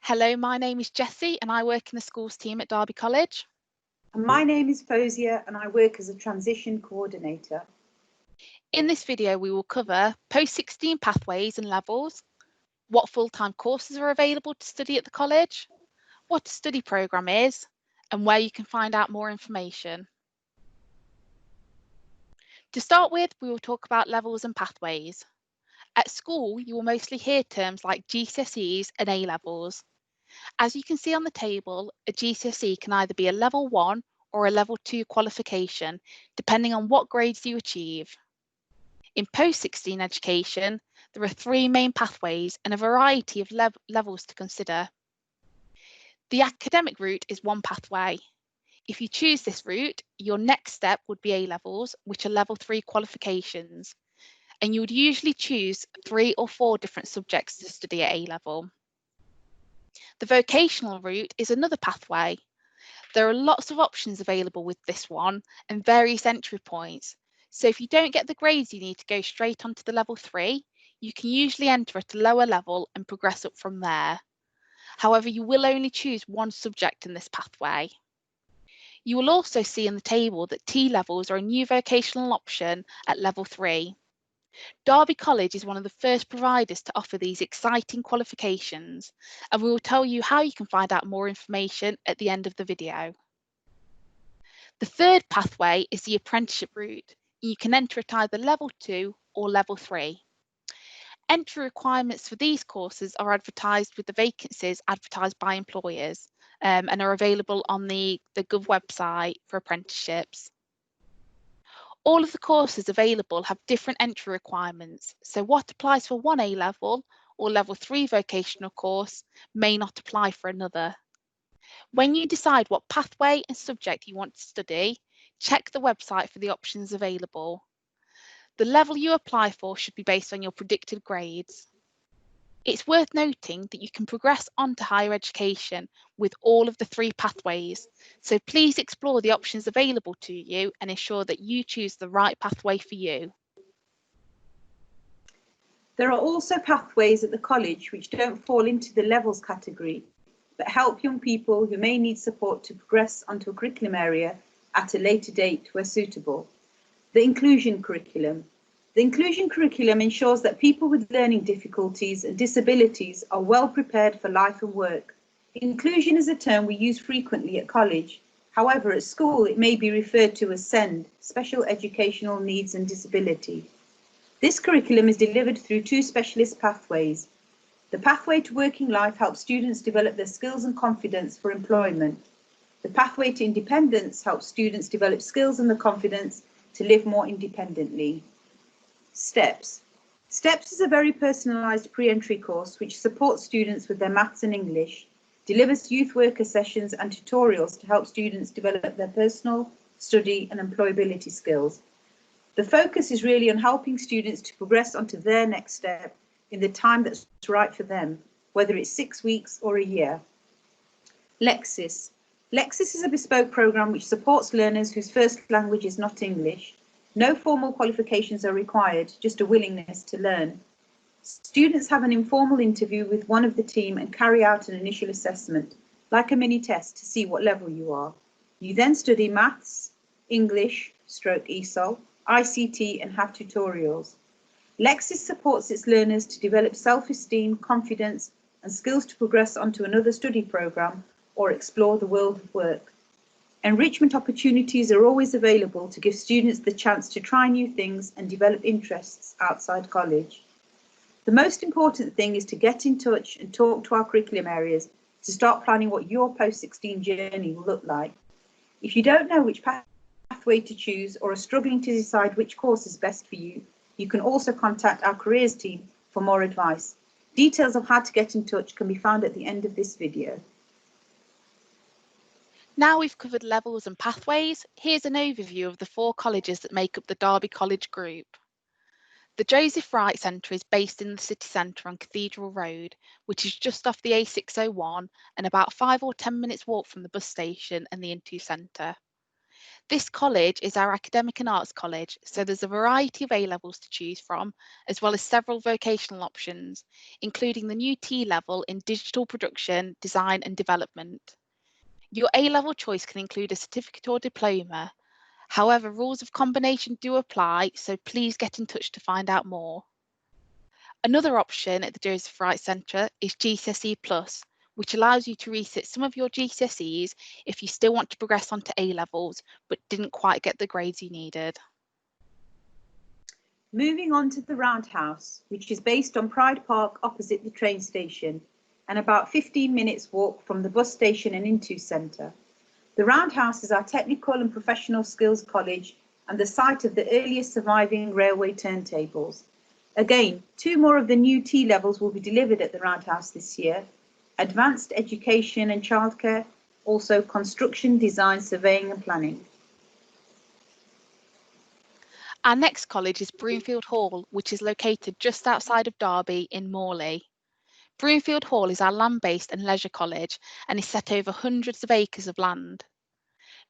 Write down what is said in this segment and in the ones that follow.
Hello, my name is Jessie and I work in the schools team at Derby College. And my name is Fozia and I work as a transition coordinator. In this video, we will cover post-16 pathways and levels, what full-time courses are available to study at the college, what a study programme is, and where you can find out more information. To start with, we will talk about levels and pathways. At school, you will mostly hear terms like GCSEs and A-levels. As you can see on the table, a GCSE can either be a level 1 or a level 2 qualification, depending on what grades you achieve. In post-16 education, there are 3 main pathways and a variety of levels to consider. The academic route is one pathway. If you choose this route, your next step would be A-levels, which are level 3 qualifications, and you would usually choose 3 or 4 different subjects to study at A-level. The vocational route is another pathway. There are lots of options available with this one and various entry points. So if you don't get the grades you need to go straight onto the level 3, you can usually enter at a lower level and progress up from there. However, you will only choose one subject in this pathway. You will also see in the table that T-levels are a new vocational option at level 3. Derby College is one of the first providers to offer these exciting qualifications, and we will tell you how you can find out more information at the end of the video. The third pathway is the apprenticeship route. You can enter at either level 2 or level 3. Entry requirements for these courses are advertised with the vacancies advertised by employers and are available on the Gov website for apprenticeships. All of the courses available have different entry requirements, so what applies for one A-level or level 3 vocational course may not apply for another. When you decide what pathway and subject you want to study, check the website for the options available. The level you apply for should be based on your predicted grades. It's worth noting that you can progress on to higher education with all of the 3 pathways, so please explore the options available to you and ensure that you choose the right pathway for you. There are also pathways at the college which don't fall into the levels category, but help young people who may need support to progress onto a curriculum area at a later date where suitable. The inclusion curriculum. The inclusion curriculum ensures that people with learning difficulties and disabilities are well prepared for life and work. Inclusion is a term we use frequently at college. However, at school it may be referred to as SEND, Special Educational Needs and Disability. This curriculum is delivered through 2 specialist pathways. The pathway to working life helps students develop their skills and confidence for employment. The pathway to independence helps students develop skills and the confidence to live more independently. STEPS. STEPS is a very personalised pre-entry course which supports students with their maths and English, delivers youth worker sessions and tutorials to help students develop their personal, study and employability skills. The focus is really on helping students to progress onto their next step in the time that's right for them, whether it's 6 weeks or a year. Lexis. Lexis is a bespoke programme which supports learners whose first language is not English. No formal qualifications are required, just a willingness to learn. Students have an informal interview with one of the team and carry out an initial assessment, like a mini test to see what level you are. You then study maths, English, /ESOL, ICT and have tutorials. Lexis supports its learners to develop self-esteem, confidence and skills to progress onto another study programme or explore the world of work. Enrichment opportunities are always available to give students the chance to try new things and develop interests outside college. The most important thing is to get in touch and talk to our curriculum areas to start planning what your post-16 journey will look like. If you don't know which pathway to choose or are struggling to decide which course is best for you, you can also contact our careers team for more advice. Details of how to get in touch can be found at the end of this video. Now we've covered levels and pathways, here's an overview of the 4 colleges that make up the Derby College group. The Joseph Wright Centre is based in the city centre on Cathedral Road, which is just off the A601 and about 5 or 10 minutes walk from the bus station and the Intu Centre. This college is our academic and arts college, so there's a variety of A-levels to choose from, as well as several vocational options, including the new T-level in digital production, design and development. Your A-level choice can include a certificate or diploma. However, rules of combination do apply, so please get in touch to find out more. Another option at the Joseph Wright Centre is GCSE Plus, which allows you to resit some of your GCSEs if you still want to progress onto A-levels but didn't quite get the grades you needed. Moving on to the Roundhouse, which is based on Pride Park opposite the train station and about 15 minutes walk from the bus station and Intu Centre. The Roundhouse is our technical and professional skills college and the site of the earliest surviving railway turntables. Again, 2 more of the new T-levels will be delivered at the Roundhouse this year: advanced education and childcare, also construction, design, surveying and planning. Our next college is Broomfield Hall, which is located just outside of Derby in Morley. Broomfield Hall is our land-based and leisure college and is set over hundreds of acres of land.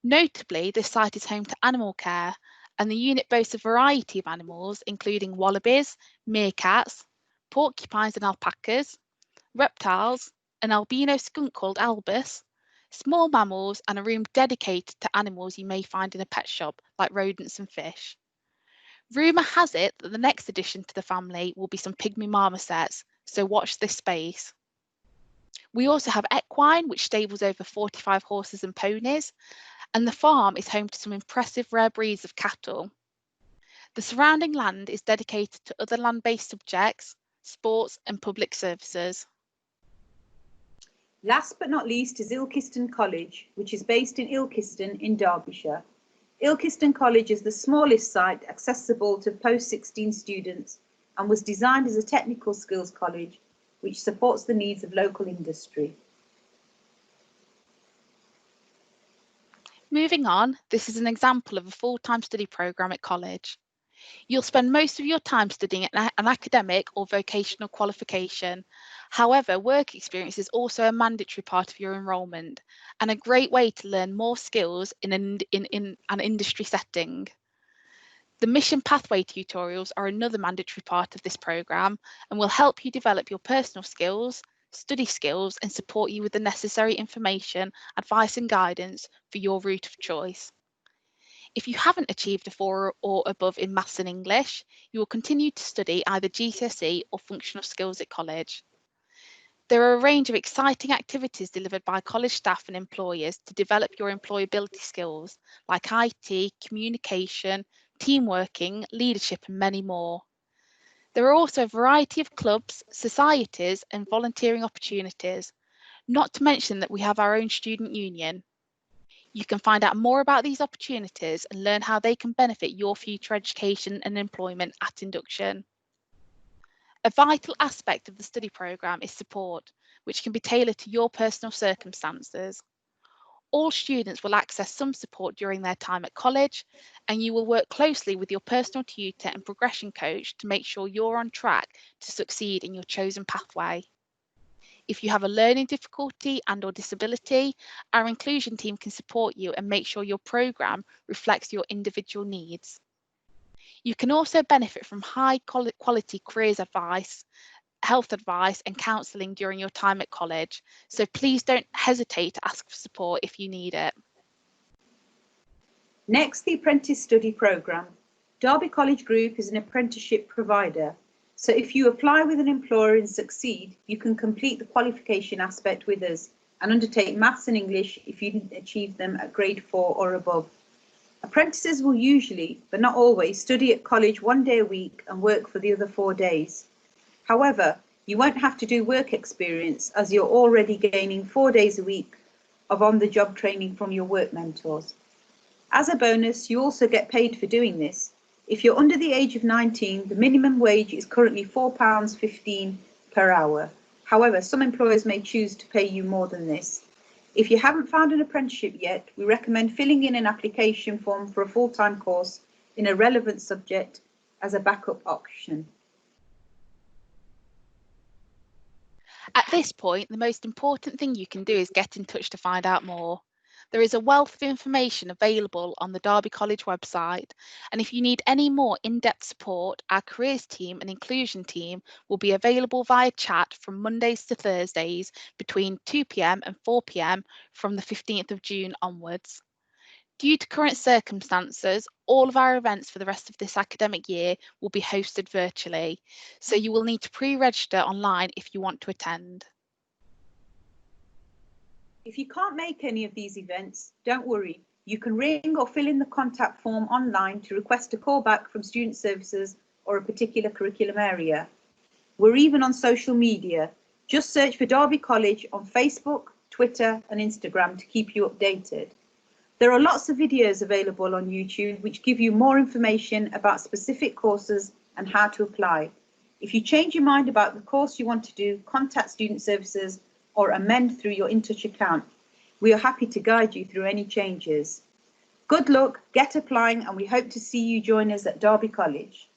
Notably, this site is home to animal care, and the unit boasts a variety of animals, including wallabies, meerkats, porcupines and alpacas, reptiles, an albino skunk called Albus, small mammals, and a room dedicated to animals you may find in a pet shop, like rodents and fish. Rumour has it that the next addition to the family will be some pygmy marmosets, so watch this space. We also have equine, which stables over 45 horses and ponies, and the farm is home to some impressive rare breeds of cattle. The surrounding land is dedicated to other land-based subjects, sports and public services. Last but not least is Ilkeston College, which is based in Ilkeston in Derbyshire. Ilkeston College is the smallest site accessible to post-16 students and was designed as a technical skills college which supports the needs of local industry. Moving on, this is an example of a full-time study programme at college. You'll spend most of your time studying an academic or vocational qualification. However, work experience is also a mandatory part of your enrolment and a great way to learn more skills in an industry setting. The Mission Pathway tutorials are another mandatory part of this programme and will help you develop your personal skills, study skills, and support you with the necessary information, advice and guidance for your route of choice. If you haven't achieved a 4 or above in Maths and English, you will continue to study either GCSE or functional skills at college. There are a range of exciting activities delivered by college staff and employers to develop your employability skills, like IT, communication, team working, leadership, and many more. There are also a variety of clubs, societies, and volunteering opportunities, not to mention that we have our own student union. You can find out more about these opportunities and learn how they can benefit your future education and employment at induction. A vital aspect of the study programme is support, which can be tailored to your personal circumstances. All students will access some support during their time at college, and you will work closely with your personal tutor and progression coach to make sure you're on track to succeed in your chosen pathway. If you have a learning difficulty and/or disability, our inclusion team can support you and make sure your programme reflects your individual needs. You can also benefit from high quality careers advice, health advice and counselling during your time at college, so please don't hesitate to ask for support if you need it. Next, the Apprentice Study Programme. Derby College Group is an apprenticeship provider. So if you apply with an employer and succeed, you can complete the qualification aspect with us and undertake Maths and English if you didn't achieve them at grade 4 or above. Apprentices will usually, but not always, study at college 1 day a week and work for the other 4 days. However, you won't have to do work experience as you're already gaining 4 days a week of on-the-job training from your work mentors. As a bonus, you also get paid for doing this. If you're under the age of 19, the minimum wage is currently £4.15 per hour. However, some employers may choose to pay you more than this. If you haven't found an apprenticeship yet, we recommend filling in an application form for a full-time course in a relevant subject as a backup option. At this point, the most important thing you can do is get in touch to find out more. There is a wealth of information available on the Derby College website, and if you need any more in-depth support, our careers team and inclusion team will be available via chat from Mondays to Thursdays between 2 p.m. and 4 p.m. from the 15th of June onwards. Due to current circumstances, all of our events for the rest of this academic year will be hosted virtually, so you will need to pre-register online if you want to attend. If you can't make any of these events, don't worry. You can ring or fill in the contact form online to request a call back from Student Services or a particular curriculum area. We're even on social media. Just search for Derby College on Facebook, Twitter and Instagram to keep you updated. There are lots of videos available on YouTube which give you more information about specific courses and how to apply. If you change your mind about the course you want to do, contact Student Services or amend through your InTouch account. We are happy to guide you through any changes. Good luck, get applying, and we hope to see you join us at Derby College.